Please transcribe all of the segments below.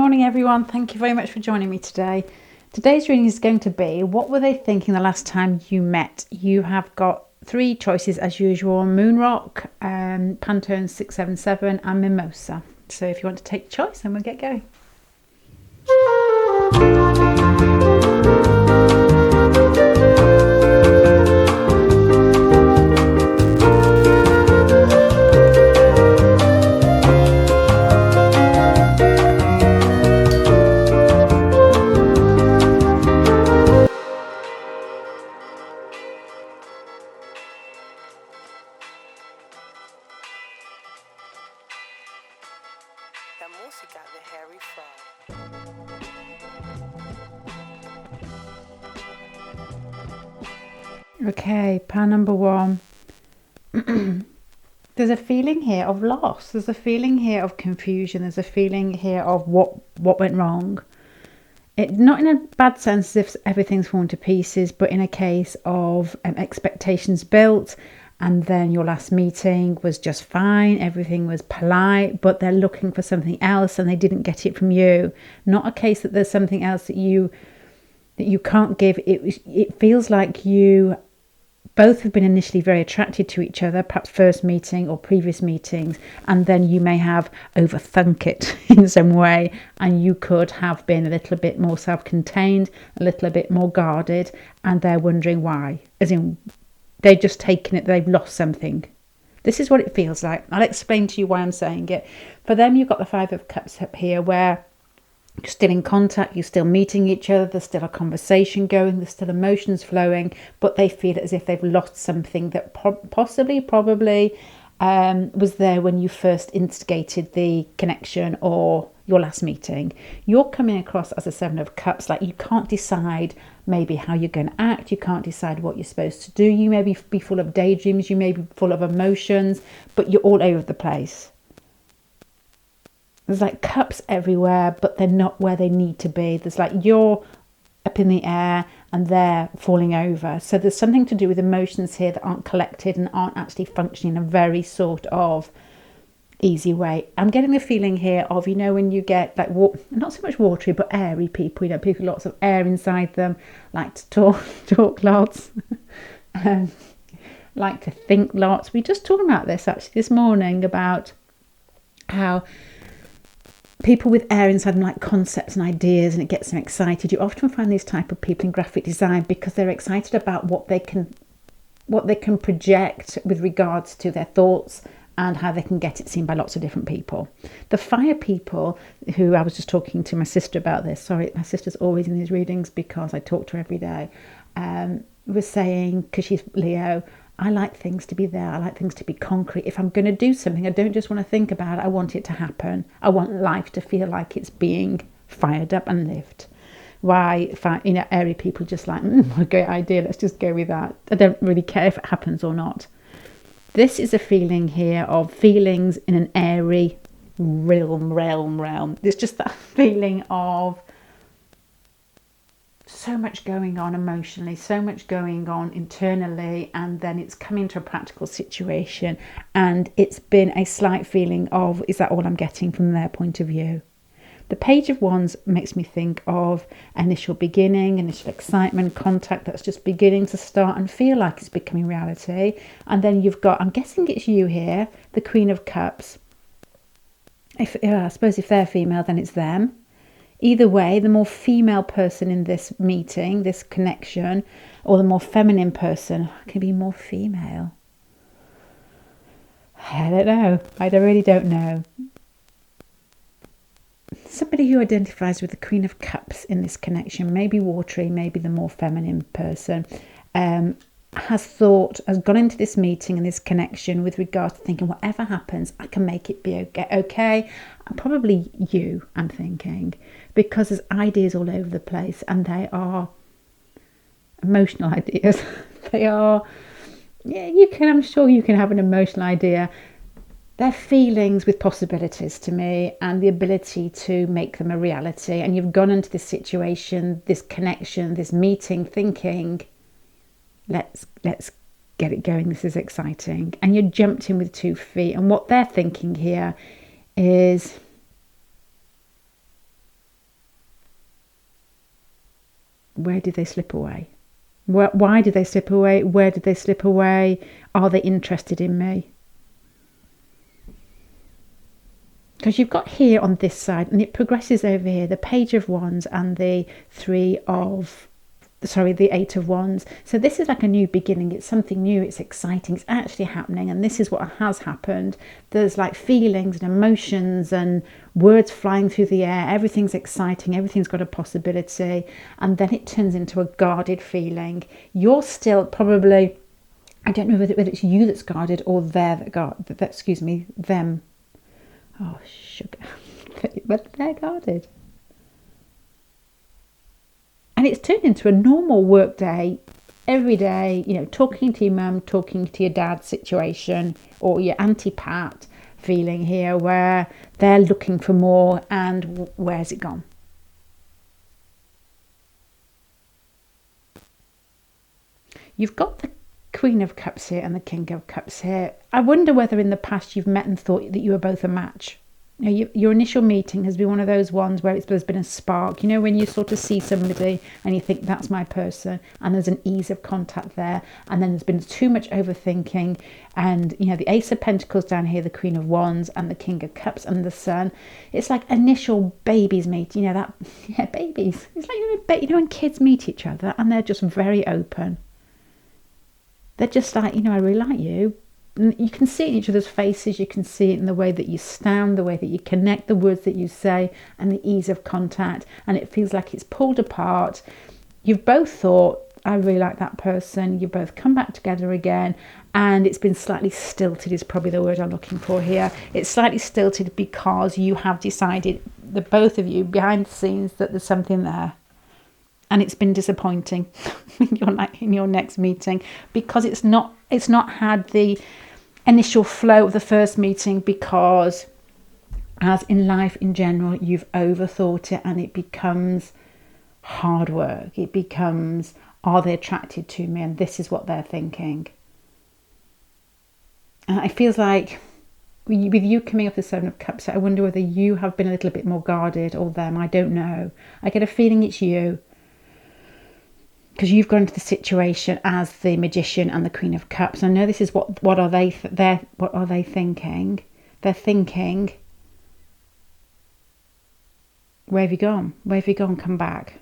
morning everyone, thank you very much for joining me today. Today's reading is going to be, what were they thinking the last time you met? You have got three choices as usual: Moonrock, Pantone 677 and Mimosa. So if you want to take choice, then we'll get going. Okay, pile number one. There's a feeling here of loss. There's a feeling here of confusion. There's a feeling here of what went wrong. Not in a bad sense as if everything's fallen to pieces, but in a case of expectations built, and then your last meeting was just fine. Everything was polite, but they're looking for something else and they didn't get it from you. Not a case that there's something else that you can't give. It feels like you both have been initially very attracted to each other, perhaps first meeting or previous meetings, and then you may have overthunk it in some way, and you could have been a little bit more self-contained, a little bit more guarded, and they're wondering why. As in, they've just taken it, they've lost something. This is what it feels like. I'll explain to you why I'm saying it. For them, you've got the Five of Cups up here, where you're still in contact, you're still meeting each other, there's still a conversation going, there's still emotions flowing, but they feel as if they've lost something that probably was there when you first instigated the connection or your last meeting. You're coming across as a Seven of Cups, like you can't decide maybe how you're going to act, you can't decide what you're supposed to do, you may be full of daydreams, you may be full of emotions, but you're all over the place. There's like cups everywhere, but they're not where they need to be. There's like you're up in the air and they're falling over. So there's something to do with emotions here that aren't collected and aren't actually functioning in a very sort of easy way. I'm getting the feeling here of, you know, when you get like, not so much watery, but airy people, you know, people with lots of air inside them, like to talk lots, like to think lots. We just talked about this actually this morning, about how people with air inside them like concepts and ideas, and it gets them excited. You often find these type of people in graphic design because they're excited about what they can project with regards to their thoughts and how they can get it seen by lots of different people. The fire people, who I was just talking to my sister about this, sorry, my sister's always in these readings because I talk to her every day, was saying, because she's Leo, I like things to be there. I like things to be concrete. If I'm going to do something, I don't just want to think about it. I want it to happen. I want life to feel like it's being fired up and lived. Why, airy people just like, what a great idea. Let's just go with that. I don't really care if it happens or not. This is a feeling here of feelings in an airy realm. There's just that feeling of so much going on emotionally, so much going on internally, and then it's coming to a practical situation and it's been a slight feeling of, is that all I'm getting from their point of view? The Page of Wands makes me think of initial beginning, initial excitement, contact that's just beginning to start and feel like it's becoming reality. And then you've got, I'm guessing it's you here, the Queen of Cups. I suppose if they're female, then it's them. Either way, the more female person in this meeting, this connection, or the more feminine person can be more female. I don't know. I really don't know. Somebody who identifies with the Queen of Cups in this connection, maybe watery, maybe the more feminine person, has gone into this meeting and this connection with regard to thinking, whatever happens, I can make it be okay. And probably you, I'm thinking, because there's ideas all over the place, and they are emotional ideas. They are, I'm sure you can have an emotional idea. They're feelings with possibilities to me, and the ability to make them a reality. And you've gone into this situation, this connection, this meeting, thinking, let's get it going. This is exciting. And you jumped in with 2 feet. And what they're thinking here is, Where did they slip away? Why did they slip away? Where did they slip away? Are they interested in me? Because you've got here on this side, and it progresses over here, the Page of Wands and the the Eight of Wands. So this is like a new beginning. It's something new. It's exciting. It's actually happening. And this is what has happened. There's like feelings and emotions and words flying through the air. Everything's exciting. Everything's got a possibility. And then it turns into a guarded feeling. You're still probably, I don't know whether it's you that's guarded or them. Oh, sugar. But they're guarded. And it's turned into a normal work day, every day, you know, talking to your mum, talking to your dad situation, or your Auntie Pat feeling here where they're looking for more, and where's it gone? You've got the Queen of Cups here and the King of Cups here. I wonder whether in the past you've met and thought that you were both a match. You know, your initial meeting has been one of those ones where there's been a spark. You know, when you sort of see somebody and you think that's my person, and there's an ease of contact there, and then there's been too much overthinking, and you know, the Ace of Pentacles down here, the Queen of Wands and the King of Cups and the Sun. It's like initial babies meet. You know that, yeah, babies. It's like you know when kids meet each other and they're just very open. They're just like, you know, I really like you. And you can see it in each other's faces. You can see it in the way that you stand, the way that you connect, the words that you say, and the ease of contact. And it feels like it's pulled apart. You've both thought, I really like that person. You both come back together again. And it's been slightly stilted is probably the word I'm looking for here. It's slightly stilted because you have decided, the both of you, behind the scenes, that there's something there. And it's been disappointing in your next meeting, because it's not had the initial flow of the first meeting, because as in life in general, you've overthought it and it becomes hard work. It becomes, are they attracted to me? And this is what they're thinking. And it feels like with you coming off the Seven of Cups, I wonder whether you have been a little bit more guarded, or them. I don't know. I get a feeling it's you. Because you've gone into the situation as the Magician and the Queen of Cups. I know this is what are they thinking? They're thinking, where have you gone? Where have you gone? Come back.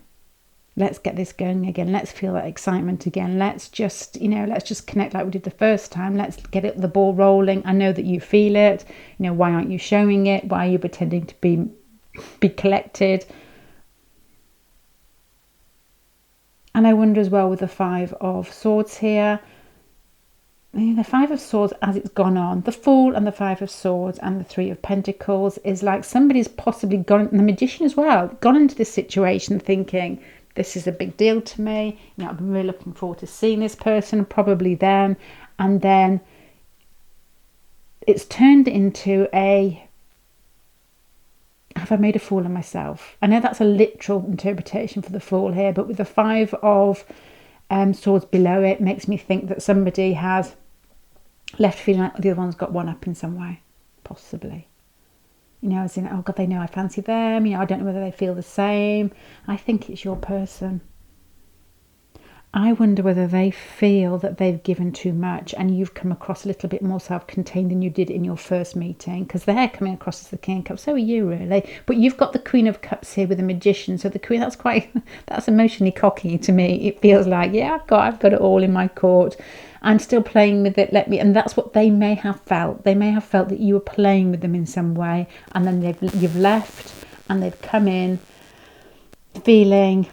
Let's get this going again. Let's feel that excitement again. Let's just connect like we did the first time. Let's get the ball rolling. I know that you feel it. You know, why aren't you showing it? Why are you pretending to be collected? And I wonder as well with the Five of Swords here, the Five of Swords as it's gone on, the Fool and the Five of Swords and the Three of Pentacles is like somebody's possibly gone, and the Magician as well, gone into this situation thinking, this is a big deal to me, you know, I'm really looking forward to seeing this person, probably them, and then it's turned into a, have I made a fool of myself? I know that's a literal interpretation for the Fool here, but with the Five of Swords below it, makes me think that somebody has left feeling like the other one's got one up in some way, possibly. You know, as in, oh God, they know I fancy them. You know, I don't know whether they feel the same. I think it's your person. I wonder whether they feel that they've given too much and you've come across a little bit more self-contained than you did in your first meeting, because they're coming across as the King of Cups. So are you, really. But you've got the Queen of Cups here with the Magician. So the Queen, that's emotionally cocky to me. It feels like, yeah, I've got it all in my court. I'm still playing with it. And that's what they may have felt. They may have felt that you were playing with them in some way, and then you've left and they've come in feeling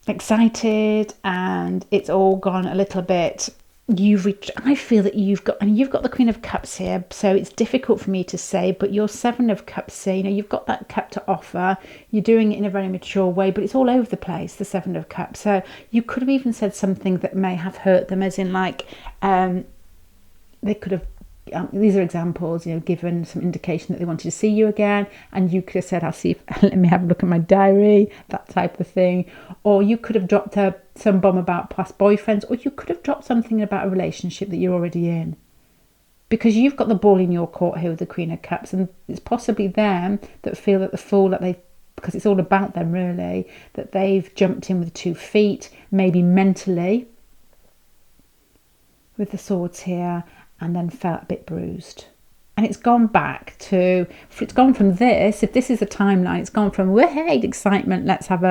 excited, and it's all gone a little bit. I feel that you've got the Queen of Cups here, so it's difficult for me to say, but your Seven of Cups here, you know, you've got that cup to offer. You're doing it in a very mature way, but it's all over the place, the Seven of Cups. So you could have even said something that may have hurt them, as in like they could have, these are examples, you know, given some indication that they wanted to see you again, and you could have said, let me have a look at my diary, that type of thing. Or you could have dropped some bomb about past boyfriends, or you could have dropped something about a relationship that you're already in, because you've got the ball in your court here with the Queen of Cups, and it's possibly them that feel that the Fool that because it's all about them really, that they've jumped in with 2 feet, maybe mentally with the swords here, and then felt a bit bruised. And it's gone back to, it's gone from this, if this is a timeline, it's gone from, hey, excitement, let's have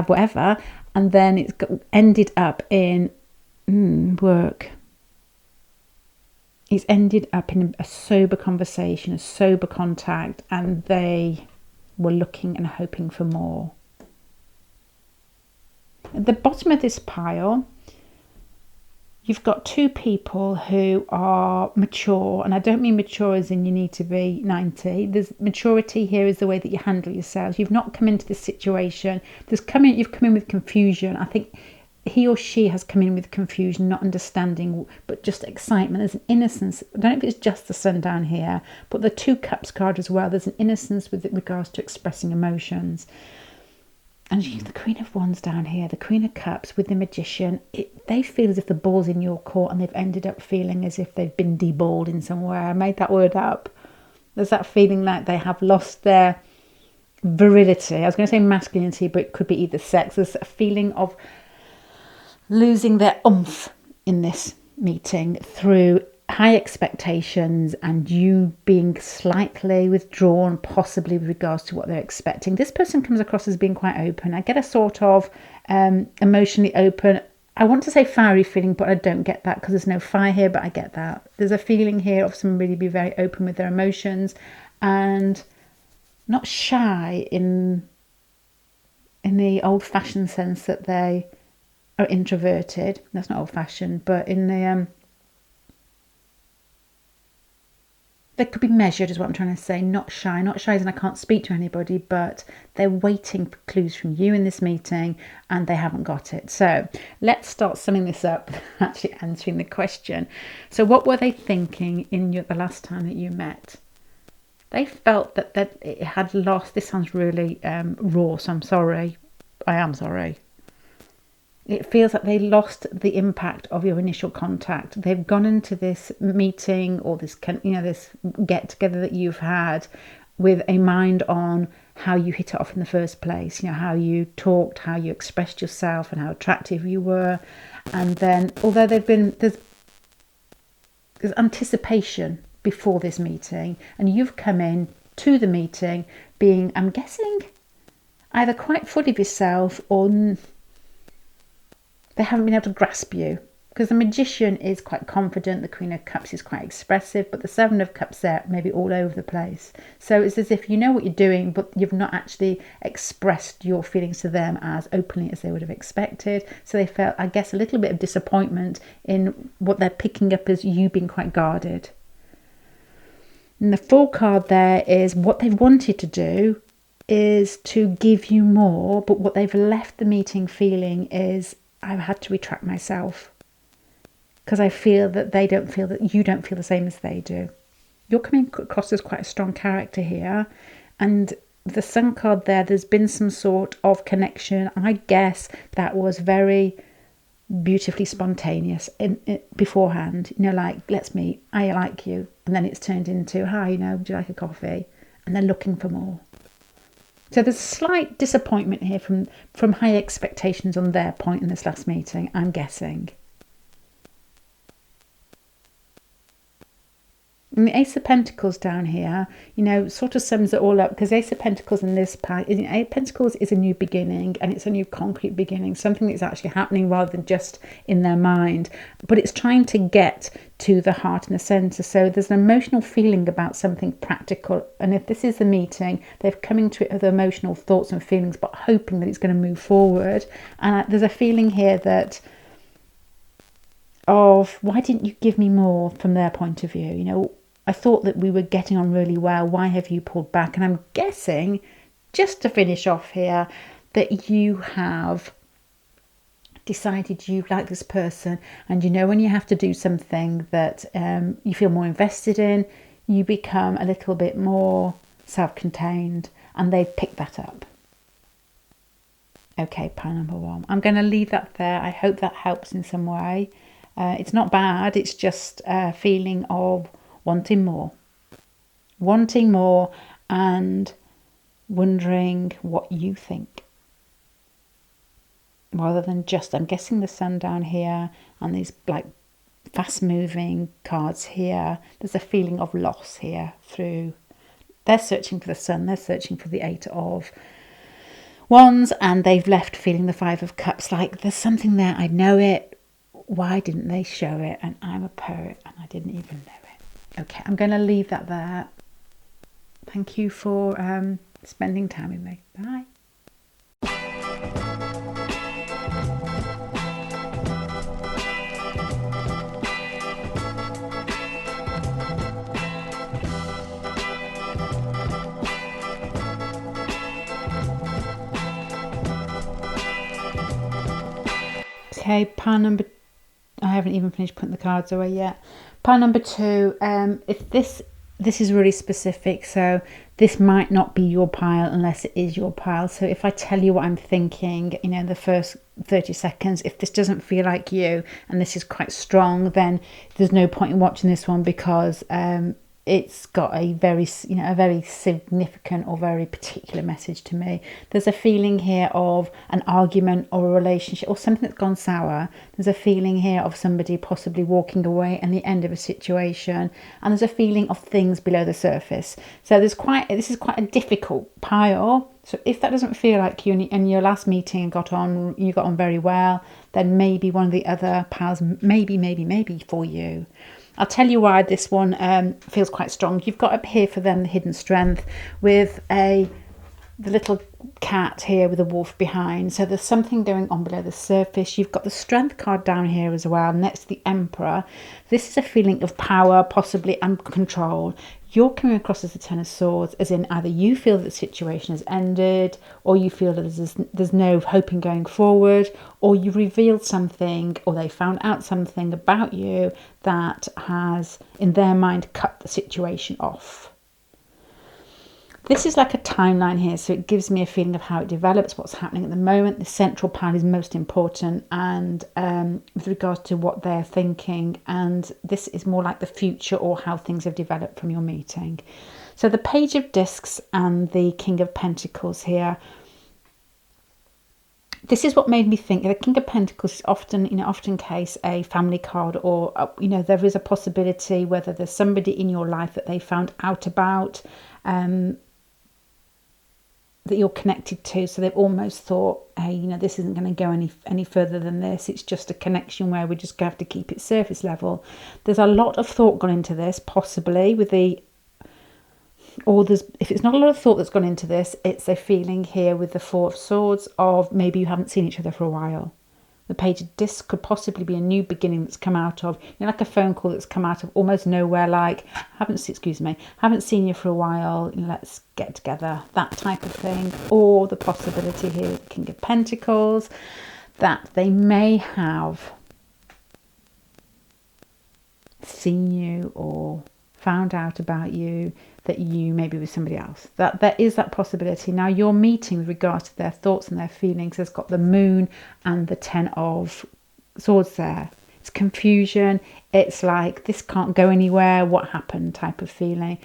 whatever, and then it's ended up in work. It's ended up in a sober conversation, a sober contact, and they were looking and hoping for more. At the bottom of this pile, you've got 2 people who are mature, and I don't mean mature as in you need to be 90. There's maturity here is the way that you handle yourselves. You've not come into this situation. You've come in with confusion. I think he or she has come in with confusion, not understanding, but just excitement. There's an innocence. I don't know if it's just the sun down here, but the 2 cups card as well. There's an innocence with regards to expressing emotions. And the Queen of Wands down here, the Queen of Cups with the Magician, they feel as if the ball's in your court, and they've ended up feeling as if they've been deballed in somewhere. I made that word up. There's that feeling like they have lost their virility. I was going to say masculinity, but it could be either sex. There's a feeling of losing their oomph in this meeting through high expectations and you being slightly withdrawn, possibly with regards to what they're expecting. This person comes across as being quite open. I get a sort of emotionally open, I want to say fiery feeling, but I don't get that because there's no fire here, but I get that. There's a feeling here of someone really be very open with their emotions and not shy in the old-fashioned sense that they are introverted. That's not old-fashioned, but in the they could be measured is what I'm trying to say, not shy. Not shy as in I can't speak to anybody, but they're waiting for clues from you in this meeting and they haven't got it. So let's start summing this up, actually answering the question. So what were they thinking in the last time that you met? They felt that it had lost, this sounds really raw, so I'm sorry. I am sorry. It feels like they lost the impact of your initial contact. They've gone into this meeting or this, this get together that you've had with a mind on how you hit it off in the first place. How you talked, how you expressed yourself, and how attractive you were. And then, although there's anticipation before this meeting, and you've come in to the meeting being, I'm guessing, either quite full of yourself or they haven't been able to grasp you, because the Magician is quite confident, the Queen of Cups is quite expressive, but the Seven of Cups there maybe all over the place. So it's as if you know what you're doing, but you've not actually expressed your feelings to them as openly as they would have expected. So they felt, I guess, a little bit of disappointment in what they're picking up as you being quite guarded. And the Fool card there is what they've wanted to do is to give you more, but what they've left the meeting feeling is, I've had to retract myself because I feel that they don't feel that you don't feel the same as they do. You're coming across as quite a strong character here, and the Sun card there's been some sort of connection. I guess that was very beautifully spontaneous beforehand. Like, let's meet, I like you, and then it's turned into, hi, would you like a coffee? And they're looking for more. So there's a slight disappointment here from high expectations on their point in this last meeting, I'm guessing. And the Ace of Pentacles down here, sort of sums it all up, because Ace of Pentacles in this pack, Ace of Pentacles is a new beginning, and it's a new concrete beginning, something that's actually happening rather than just in their mind, but it's trying to get to the heart and the centre. So there's an emotional feeling about something practical, and if this is the meeting, they've come into it with emotional thoughts and feelings, but hoping that it's going to move forward. And there's a feeling here that of, why didn't you give me more from their point of view? I thought that we were getting on really well. Why have you pulled back? And I'm guessing, just to finish off here, that you have decided you like this person, and when you have to do something that you feel more invested in, you become a little bit more self-contained, and they've picked that up. Okay, pile number 1. I'm going to leave that there. I hope that helps in some way. It's not bad. It's just a feeling of wanting more, and wondering what you think. Rather than just, I'm guessing the sun down here and these like fast moving cards here. There's a feeling of loss here through, they're searching for the sun, they're searching for the 8 of Wands, and they've left feeling the 5 of Cups, like there's something there, I know it, why didn't they show it? And I'm a poet and I didn't even know it. Okay, I'm going to leave that there. Thank you for spending time with me. Bye. Okay, pile number, I haven't even finished putting the cards away yet. Pile number 2, if this is really specific, so this might not be your pile unless it is your pile. So if I tell you what I'm thinking, you know, the first 30 seconds, if this doesn't feel like you and this is quite strong, then there's no point in watching this one, because it's got a very, you know, a very significant or very particular message to me. There's a feeling here of an argument or a relationship or something that's gone sour. There's a feeling here of somebody possibly walking away and the end of a situation. And there's a feeling of things below the surface. So this is quite a difficult pile. So if that doesn't feel like you and your last meeting you got on very well, then maybe one of the other piles, maybe for you. I'll tell you why this one feels quite strong. You've got up here for them the hidden strength with the little cat here with a wolf behind. So there's something going on below the surface. You've got the strength card down here as well, next to the Emperor. This is a feeling of power, possibly, and control. You're coming across as the 10 of Swords, as in either you feel that the situation has ended, or you feel that there's no hope in going forward, or you revealed something, or they found out something about you that has, in their mind, cut the situation off. This is like a timeline here, so it gives me a feeling of how it develops, what's happening at the moment. The central pile is most important, and with regards to what they're thinking, and this is more like the future or how things have developed from your meeting. So the Page of Discs and the King of Pentacles here. This is what made me think the King of Pentacles is often case a family card, or there is a possibility whether there's somebody in your life that they found out about, that you're connected to, so they've almost thought, hey, this isn't going to go any further than this. It's just a connection where we're just going to have to keep it surface level. There's a lot of thought gone into this, possibly with if it's not a lot of thought that's gone into this, it's a feeling here with the 4 of Swords of maybe you haven't seen each other for a while. The Page of Discs could possibly be a new beginning that's come out of, like a phone call that's come out of almost nowhere, like, haven't seen you for a while, let's get together, that type of thing. Or the possibility here with the King of Pentacles, that they may have seen you or found out about you, that you may be with somebody else. That there is that possibility. Now your meeting with regards to their thoughts and their feelings has got the Moon and the 10 of Swords there. It's confusion. It's like, this can't go anywhere. What happened type of feeling.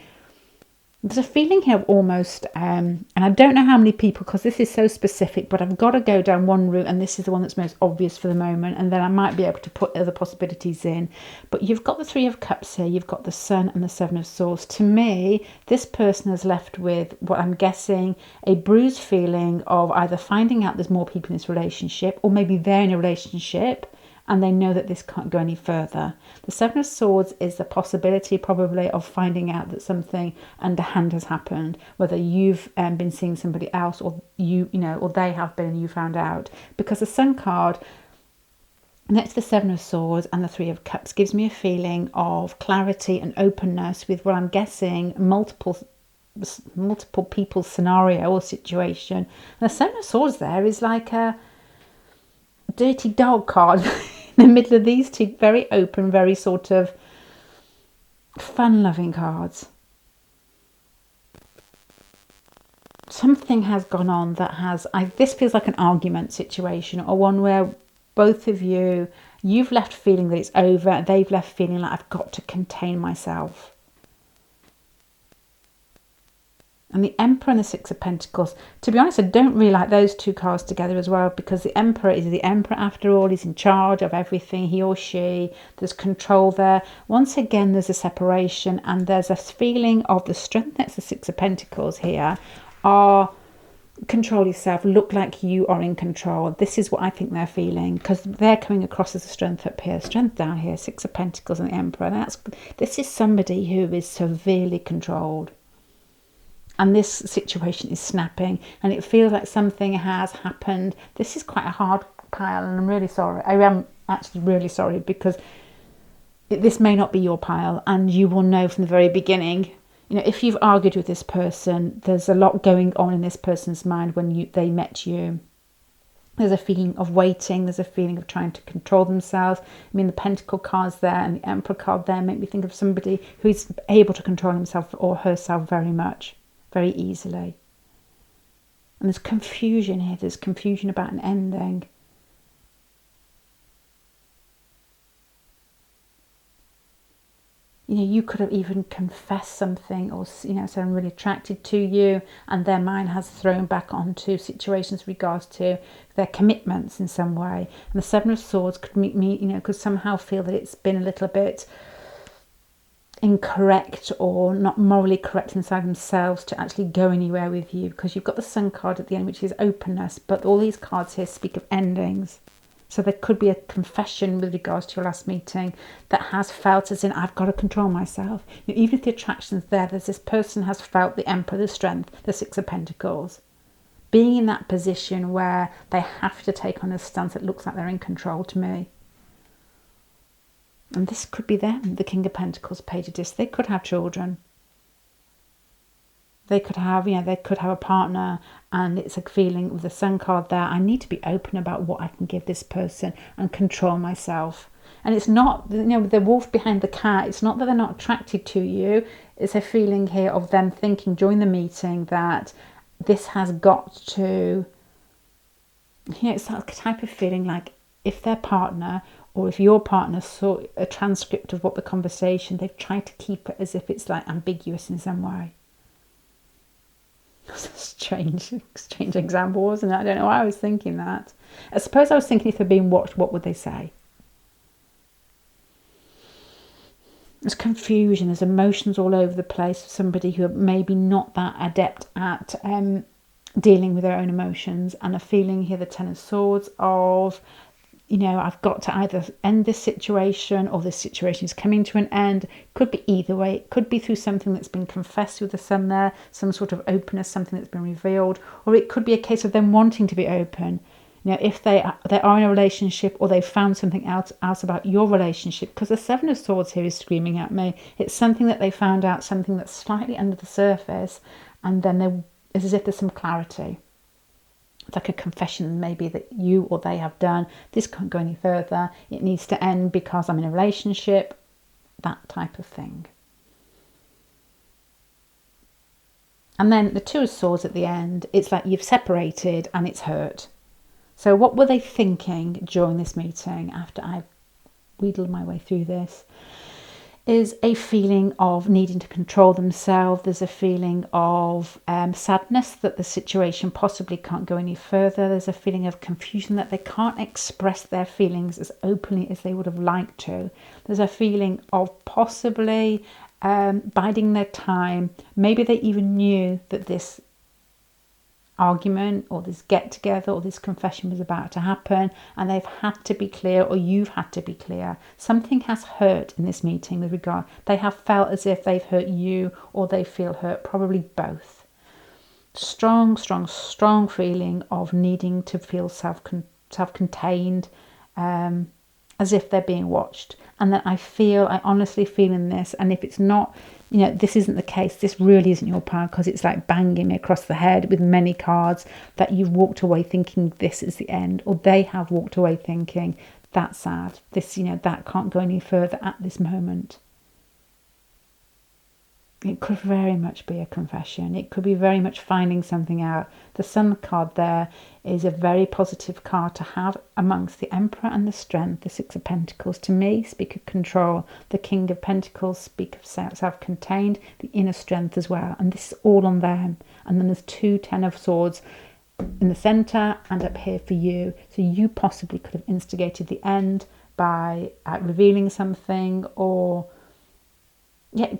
There's a feeling here of almost, and I don't know how many people, because this is so specific, but I've got to go down one route, and this is the one that's most obvious for the moment, and then I might be able to put other possibilities in. But you've got the 3 of Cups here, you've got the Sun and the 7 of Swords. To me, this person is left with what I'm guessing, a bruised feeling of either finding out there's more people in this relationship, or maybe they're in a relationship and they know that this can't go any further. The 7 of Swords is the possibility probably of finding out that something underhand has happened, whether you've been seeing somebody else, or or they have been and you found out. Because the Sun card next to the 7 of Swords and the 3 of Cups gives me a feeling of clarity and openness with what I'm guessing multiple people's scenario or situation. And the 7 of Swords there is like a dirty dog card in the middle of these two very open, very sort of fun-loving cards. Something has gone on that has, this feels like an argument situation, or one where both of you've left feeling that it's over, they've left feeling like I've got to contain myself. And the Emperor and the Six of Pentacles. To be honest, I don't really like those two cards together as well, because the Emperor is the Emperor after all. He's in charge of everything, he or she. There's control there. Once again, there's a separation, and there's a feeling of the strength. That's the Six of Pentacles here. Are control yourself, look like you are in control. This is what I think they're feeling, because they're coming across as a strength up here, strength down here, Six of Pentacles and the Emperor. And this is somebody who is severely controlled. And this situation is snapping, and it feels like something has happened. This is quite a hard pile, and I'm really sorry. I am actually really sorry, because this may not be your pile, and you will know from the very beginning. You know, if you've argued with this person, there's a lot going on in this person's mind when they met you. There's a feeling of waiting. There's a feeling of trying to control themselves. I mean, the Pentacle cards there and the Emperor card there make me think of somebody who's able to control himself or herself very much. Very easily. And there's confusion here. There's confusion about an ending. You know, you could have even confessed something, or, you know, said I'm really attracted to you, and their mind has thrown back onto situations with regards to their commitments in some way. And the Seven of Swords could could somehow feel that it's been a little bit incorrect or not morally correct inside themselves to actually go anywhere with you, because you've got the Sun card at the end, which is openness, but all these cards here speak of endings. So there could be a confession with regards to your last meeting that has felt as in, I've got to control myself. You know, even if the attraction's there's this person has felt the Emperor, the strength, the Six of Pentacles, being in that position where they have to take on a stance that looks like they're in control to me. And this could be them, the King of Pentacles, Page of Discs. They could have children. They could have, they could have a partner, and it's a feeling with the Sun card there. I need to be open about what I can give this person and control myself. And it's not, the wolf behind the cat. It's not that they're not attracted to you. It's a feeling here of them thinking during the meeting that this has got to, it's that type of feeling like if their partner, or if your partner saw a transcript of what the conversation, they've tried to keep it as if it's like ambiguous in some way. That's a strange example, wasn't it? I don't know why I was thinking that. I suppose I was thinking if they're being watched, what would they say? There's confusion, there's emotions all over the place for somebody who are maybe not that adept at dealing with their own emotions, and a feeling here, the Ten of Swords, of I've got to either end this situation, or this situation is coming to an end. Could be either way. It could be through something that's been confessed with the Sun there, some sort of openness, something that's been revealed, or it could be a case of them wanting to be open. If they are in a relationship, or they've found something else about your relationship, because the Seven of Swords here is screaming at me. It's something that they found out, something that's slightly under the surface, and then it's as if there's some clarity. It's like a confession maybe that you or they have done. This can't go any further. It needs to end because I'm in a relationship. That type of thing. And then the Two of Swords at the end. It's like you've separated and it's hurt. So what were they thinking during this meeting, after I've wheedled my way through this? Is a feeling of needing to control themselves. There's a feeling of sadness that the situation possibly can't go any further. There's a feeling of confusion that they can't express their feelings as openly as they would have liked to. There's a feeling of possibly biding their time. Maybe they even knew that this argument or this get together or this confession was about to happen, and they've had to be clear, or you've had to be clear. Something has hurt in this meeting with regard. They have felt as if they've hurt you, or they feel hurt, probably both. Strong feeling of needing to feel self-contained, as if they're being watched. And that I honestly feel in this, and if it's not, this isn't the case, this really isn't your power, because it's like banging me across the head with many cards, that you've walked away thinking this is the end, or they have walked away thinking that's sad, this, that can't go any further at this moment. It could very much be a confession. It could be very much finding something out. The Sun card there is a very positive card to have amongst the Emperor and the Strength. The Six of Pentacles, to me, speak of control. The King of Pentacles speak of self-contained, the inner strength as well. And this is all on them. And then there's two Ten of Swords in the centre and up here for you. So you possibly could have instigated the end by revealing something, or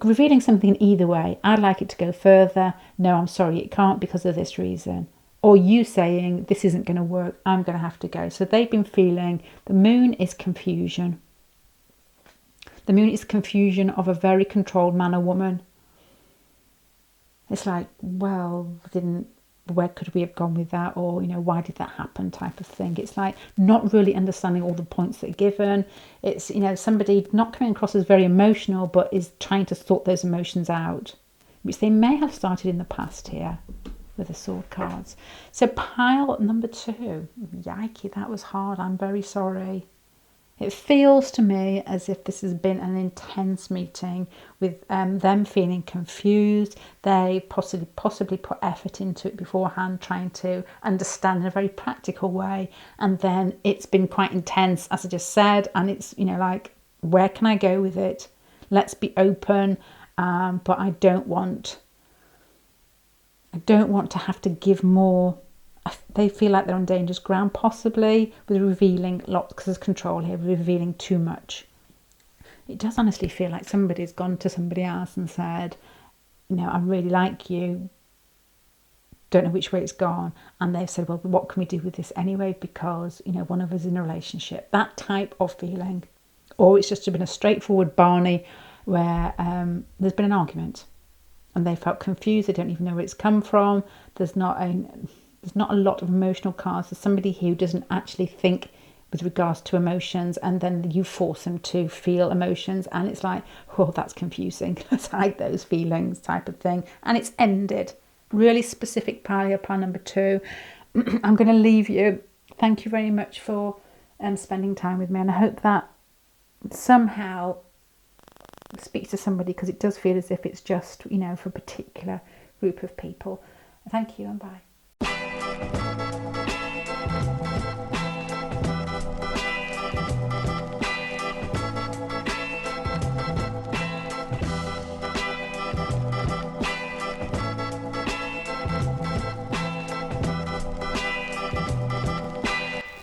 revealing something either way. I'd like it to go further. No, I'm sorry, it can't because of this reason. Or you saying, this isn't going to work, I'm going to have to go. So they've been feeling, the Moon is confusion. The Moon is confusion of a very controlled man or woman. It's like, well, where could we have gone with that? Or, why did that happen type of thing. It's like not really understanding all the points that are given. It's, somebody not coming across as very emotional, but is trying to sort those emotions out, which they may have started in the past here with the sword cards. So pile number 2. Yikey, that was hard. I'm very sorry. It feels to me as if this has been an intense meeting with them feeling confused. They possibly put effort into it beforehand, trying to understand in a very practical way. And then it's been quite intense, as I just said. And it's, like, where can I go with it? Let's be open. But I don't want to have to give more. They feel like they're on dangerous ground, possibly with revealing lots, because there's control here, revealing too much. It does honestly feel like somebody's gone to somebody else and said, I really like you, don't know which way it's gone. And they've said, well, what can we do with this anyway? Because, one of us is in a relationship. That type of feeling. Or it's just been a straightforward Barney where there's been an argument and they felt confused. They don't even know where it's come from. There's not a lot of emotional cards. There's somebody who doesn't actually think with regards to emotions, and then you force them to feel emotions, and it's like, oh, that's confusing. Let's hide those feelings type of thing. And it's ended. Really specific pile number 2. I'm going to leave you. Thank you very much for spending time with me, and I hope that somehow speaks to somebody, because it does feel as if it's just, for a particular group of people. Thank you and bye.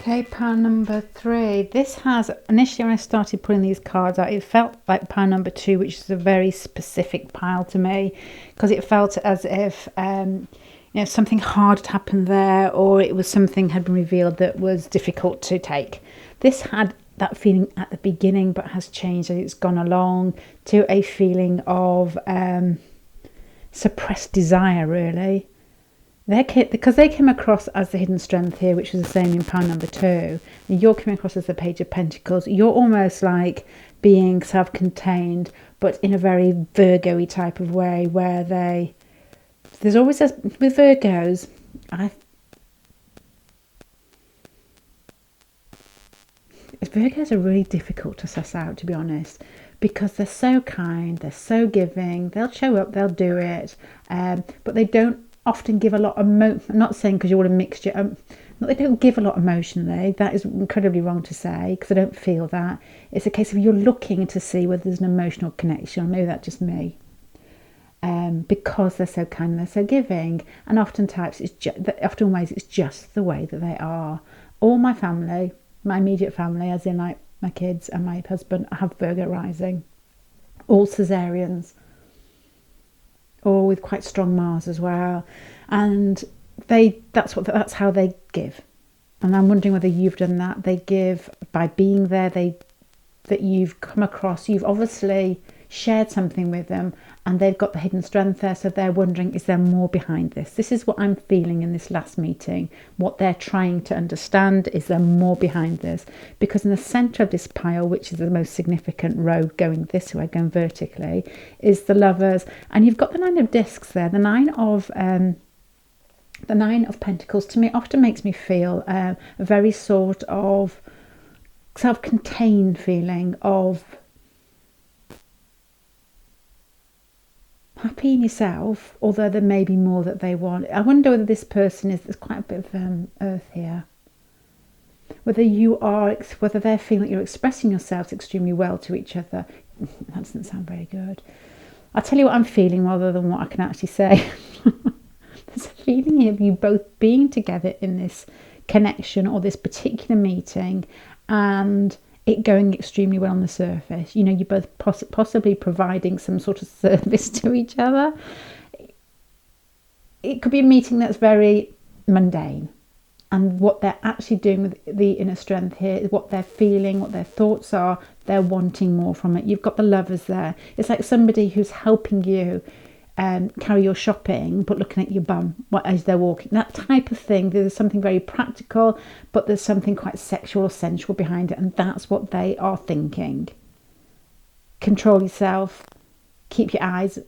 Okay, pile number 3. This has, initially when I started putting these cards out, it felt like pile number 2, which is a very specific pile to me, because it felt as if something hard had happened there, or it was something had been revealed that was difficult to take. This had that feeling at the beginning, but has changed as it's gone along to a feeling of suppressed desire, really. Because they came across as the hidden strength here, which was the same in pile number 2. And you're coming across as the Page of Pentacles. You're almost like being self-contained, but in a very Virgo-y type of way, where there's always with Virgos, Virgos are really difficult to suss out, to be honest, because they're so kind, they're so giving, they'll show up, they'll do it, but they don't often give a lot of I'm not saying because you're all a mixture, they don't give a lot emotionally. That is incredibly wrong to say, because I don't feel that. It's a case of you're looking to see whether there's an emotional connection, or maybe that's just me. Because they're so kind and they're so giving, and oftentimes it's just the way that they are. All my family, my immediate family, as in like my kids and my husband, have Virgo rising, all Caesareans, or with quite strong Mars as well, and that's how they give. And I'm wondering whether you've done that. They give by being there. That you've come across, you've obviously shared something with them, and they've got the hidden strength there, so they're wondering, is there more behind this? This is what I'm feeling in this last meeting, what they're trying to understand. Is there more behind this? Because in the centre of this pile, which is the most significant row going this way, going vertically, is the Lovers, and you've got the Nine of Discs there. The Nine of Pentacles to me often makes me feel a very sort of self-contained feeling of happy in yourself, although there may be more that they want. I wonder whether this person is, there's quite a bit of earth here. Whether they're feeling that you're expressing yourselves extremely well to each other. That doesn't sound very good. I'll tell you what I'm feeling rather than what I can actually say. There's a feeling here of you both being together in this connection or this particular meeting, and it going extremely well on the surface. You know, you're both possibly providing some sort of service to each other. It could be a meeting that's very mundane, and what they're actually doing with the inner strength here is what they're feeling, what their thoughts are. They're wanting more from it. You've got the Lovers there. It's like somebody who's helping you carry your shopping, but looking at your bum as they're walking. That type of thing. There's something very practical, but there's something quite sexual or sensual behind it, and that's what they are thinking. Control yourself. Keep your eyes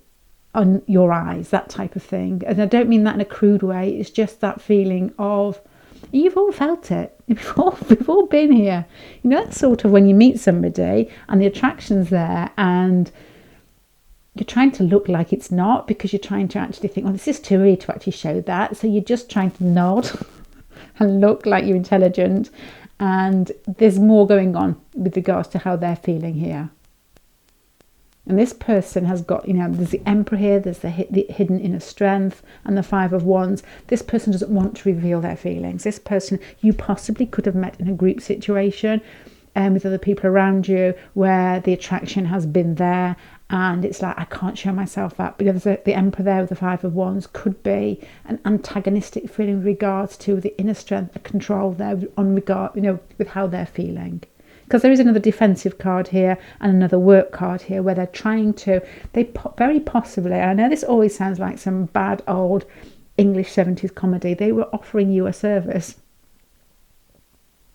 on your eyes. That type of thing. And I don't mean that in a crude way. It's just that feeling of, you've all felt it. We've all been here. You know, that's sort of when you meet somebody and the attraction's there, and you're trying to look like it's not, because you're trying to actually think, well, this is too early to actually show that. So you're just trying to nod and look like you're intelligent. And there's more going on with regards to how they're feeling here. And this person has got, you know, there's the Emperor here, there's the hidden inner strength, and the Five of Wands. This person doesn't want to reveal their feelings. This person, you possibly could have met in a group situation with other people around you, where the attraction has been there, and it's like, I can't show myself up. Because the Emperor there with the Five of Wands could be an antagonistic feeling with regards to the inner strength, the control there on regard, you know, with how they're feeling. Because there is another defensive card here and another work card here, where they're trying to, very possibly, I know this always sounds like some bad old English 70s comedy, they were offering you a service.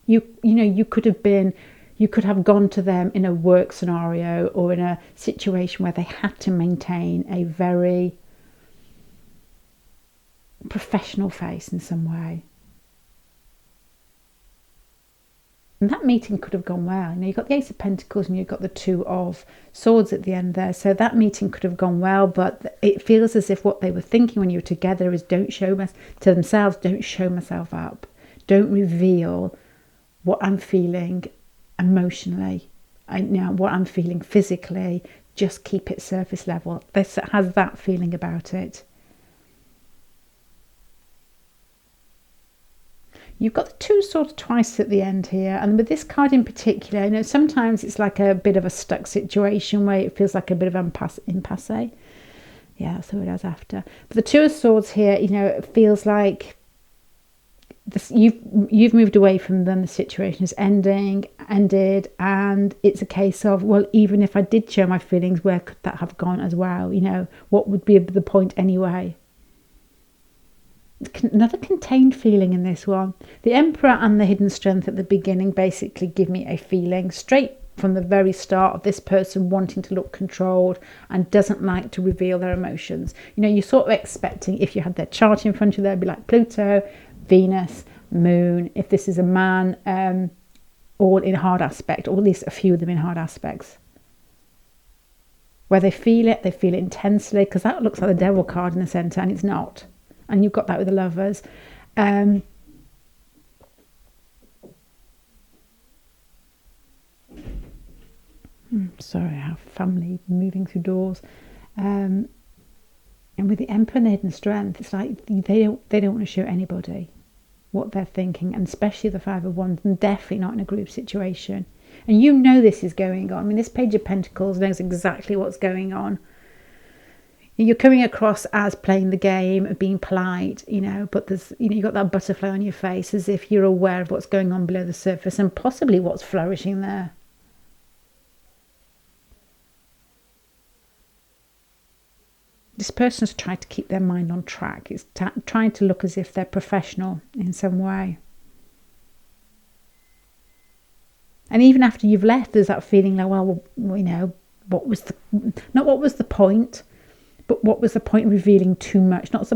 You know, you could have gone to them in a work scenario or in a situation where they had to maintain a very professional face in some way. And that meeting could have gone well. You know, you've got the Ace of Pentacles and you've got the Two of Swords at the end there. So that meeting could have gone well, but it feels as if what they were thinking when you were together is, don't show to themselves, don't show myself up. Don't reveal what I'm feeling emotionally, what I'm feeling physically. Just keep it surface level. This has that feeling about it. You've got the Two Swords twice at the end here, and with this card in particular, you know, sometimes it's like a bit of a stuck situation where it feels like a bit of impasse. Yeah, that's the word I was after. But the Two of Swords here, you know, it feels like you've moved away from them. The situation is ended, and it's a case of, well, even if I did show my feelings, where could that have gone as well? You know, what would be the point anyway? Another contained feeling in this one. The Emperor and the hidden strength at the beginning basically give me a feeling straight from the very start of this person wanting to look controlled and doesn't like to reveal their emotions. You know, you're sort of expecting, if you had their chart in front of you, they'd be like Pluto, Venus, Moon. If this is a man, all in hard aspect, or at least a few of them in hard aspects. Where they feel it intensely, because that looks like the Devil card in the centre, and it's not. And you've got that with the Lovers. Sorry, I have family moving through doors. And with the Emperor and the hidden strength, it's like they don't want to show anybody what they're thinking, and especially the Five of Wands, and definitely not in a group situation. And you know this is going on. I mean, this Page of Pentacles knows exactly what's going on. You're coming across as playing the game of being polite, you know, but there's, you know, you've got that butterfly on your face as if you're aware of what's going on below the surface and possibly what's flourishing there. This person's tried to keep their mind on track. It's trying to look as if they're professional in some way. And even after you've left, there's that feeling like, well, you know, what was the point? But what was the point in revealing too much? Not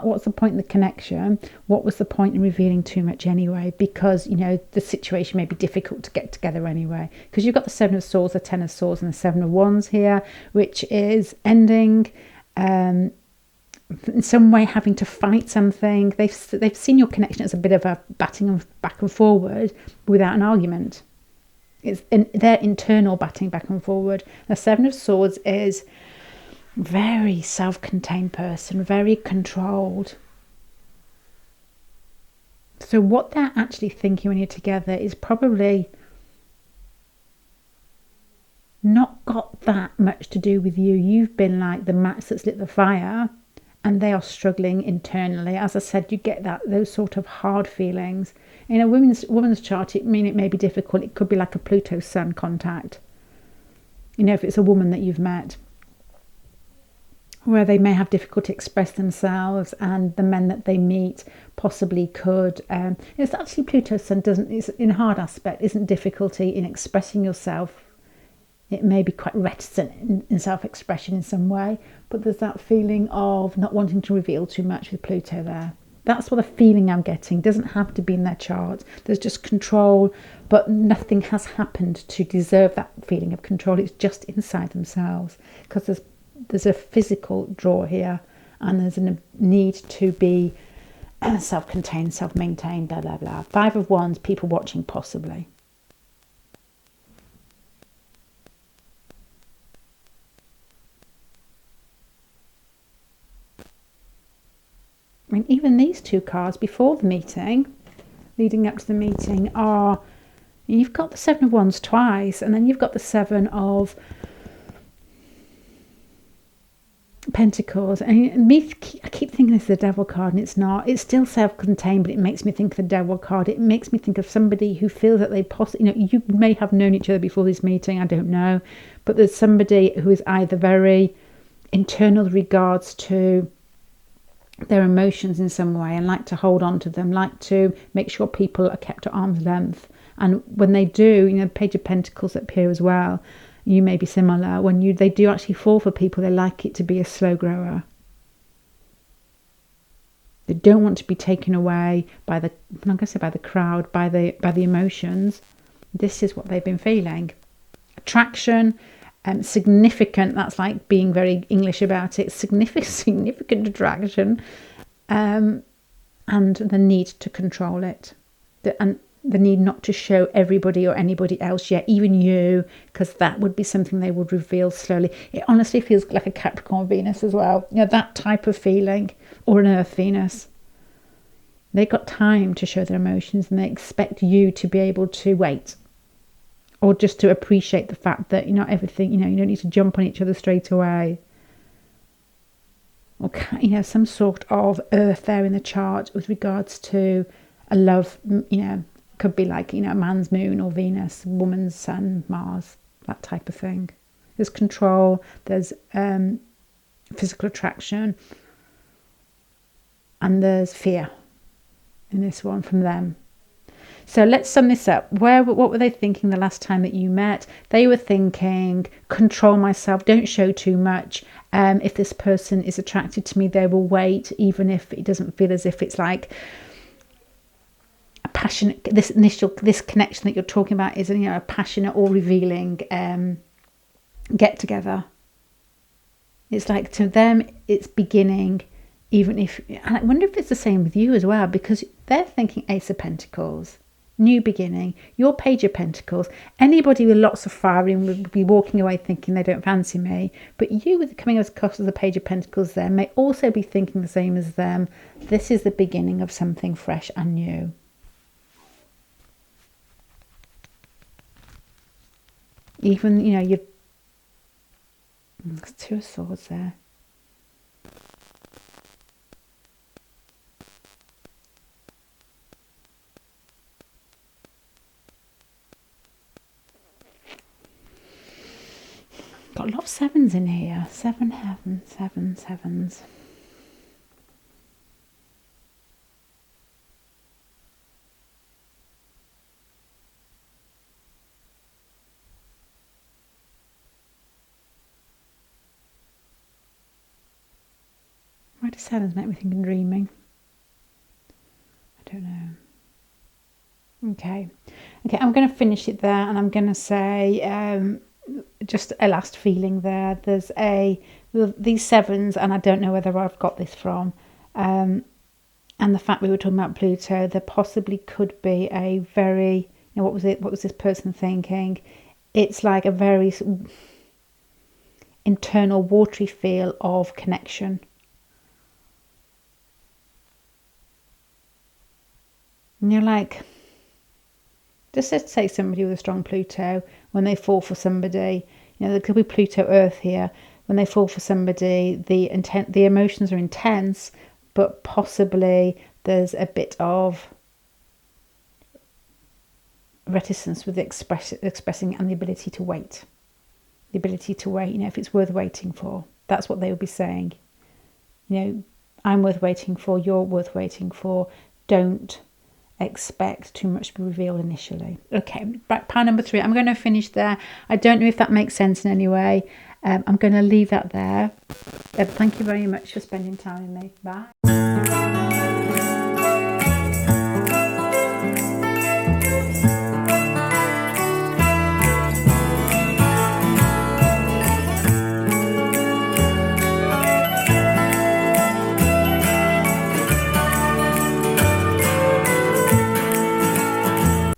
what's the point in the connection. What was the point in revealing too much anyway? Because, you know, the situation may be difficult to get together anyway. Because you've got the Seven of Swords, the Ten of Swords, and the Seven of Wands here, which is ending in some way having to fight something. They've seen your connection as a bit of a batting back and forward without an argument. It's their internal batting back and forward. The Seven of Swords is very self-contained person, very controlled. So what they're actually thinking when you're together is probably not got that much to do with you. You've been like the match that's lit the fire, and they are struggling internally. As I said, you get those sort of hard feelings. In a woman's chart, it may be difficult. It could be like a Pluto Sun contact. If it's a woman that you've met, where they may have difficulty to express themselves, and the men that they meet possibly could. It's actually Pluto Sun is in a hard aspect, isn't difficulty in expressing yourself. It may be quite reticent in self-expression in some way, but there's that feeling of not wanting to reveal too much with Pluto there. That's what the feeling I'm getting. It doesn't have to be in their chart. There's just control, but nothing has happened to deserve that feeling of control. It's just inside themselves, because there's a physical draw here, and there's a need to be self-contained, self-maintained, blah, blah, blah. Five of Wands, people watching possibly. I mean, even these two cards before the meeting, leading up to the meeting, you've got the Seven of Wands twice, and then you've got the Seven of Pentacles. And I keep thinking this is the Devil card, and it's not. It's still self-contained, but it makes me think of the Devil card. It makes me think of somebody who feels that they possibly, you may have known each other before this meeting, I don't know, but there's somebody who is either very internal with regards to their emotions in some way, and like to hold on to them, like to make sure people are kept at arm's length. And when they do, Page of Pentacles up here as well, you may be similar. When they do actually fall for people, they like it to be a slow grower. They don't want to be taken away by I'm not going to say by the crowd, by the emotions. This is what they've been feeling. Attraction, significant, that's like being very English about it, significant attraction, and the need to control it, and the need not to show everybody or anybody else yet, even you, because that would be something they would reveal slowly. It honestly feels like a Capricorn Venus as well, that type of feeling, or an Earth Venus. They got time to show their emotions, and they expect you to be able to wait, or just to appreciate the fact that everything, you don't need to jump on each other straight away. Or, some sort of earth there in the chart with regards to a love, could be like, a man's moon or Venus, woman's sun, Mars, that type of thing. There's control, there's physical attraction, and there's fear in this one from them. So let's sum this up. What were they thinking the last time that you met? They were thinking, control myself, don't show too much. If this person is attracted to me, they will wait, even if it doesn't feel as if it's like a passionate, this connection that you're talking about is a passionate or revealing get together. It's like, to them, it's beginning, even if, and I wonder if it's the same with you as well, because they're thinking Ace of Pentacles. New beginning, your Page of Pentacles. Anybody with lots of fire would be walking away thinking they don't fancy me, but you, with coming across as the Page of Pentacles there, may also be thinking the same as them. This is the beginning of something fresh and new. Even, there's Two of Swords there. Got a lot of sevens in here. Seven sevens. Why do sevens make me think of dreaming? I don't know. Okay, I'm going to finish it there, and I'm going to say just a last feeling there. There's a these sevens, and I don't know whether I've got this from, and the fact we were talking about Pluto, there possibly could be a very, what was this person thinking? It's like a very internal watery feel of connection. And you're like, just let's say somebody with a strong Pluto, when they fall for somebody, there could be Pluto Earth here. When they fall for somebody, the emotions are intense, but possibly there's a bit of reticence with expressing and the ability to wait. The ability to wait, if it's worth waiting for. That's what they would be saying. I'm worth waiting for, you're worth waiting for. Don't expect too much to be revealed initially. Okay, right, pile number 3. I'm going to finish there. I don't know if that makes sense in any way. I'm going to leave that there. Thank you very much for spending time with me. Bye.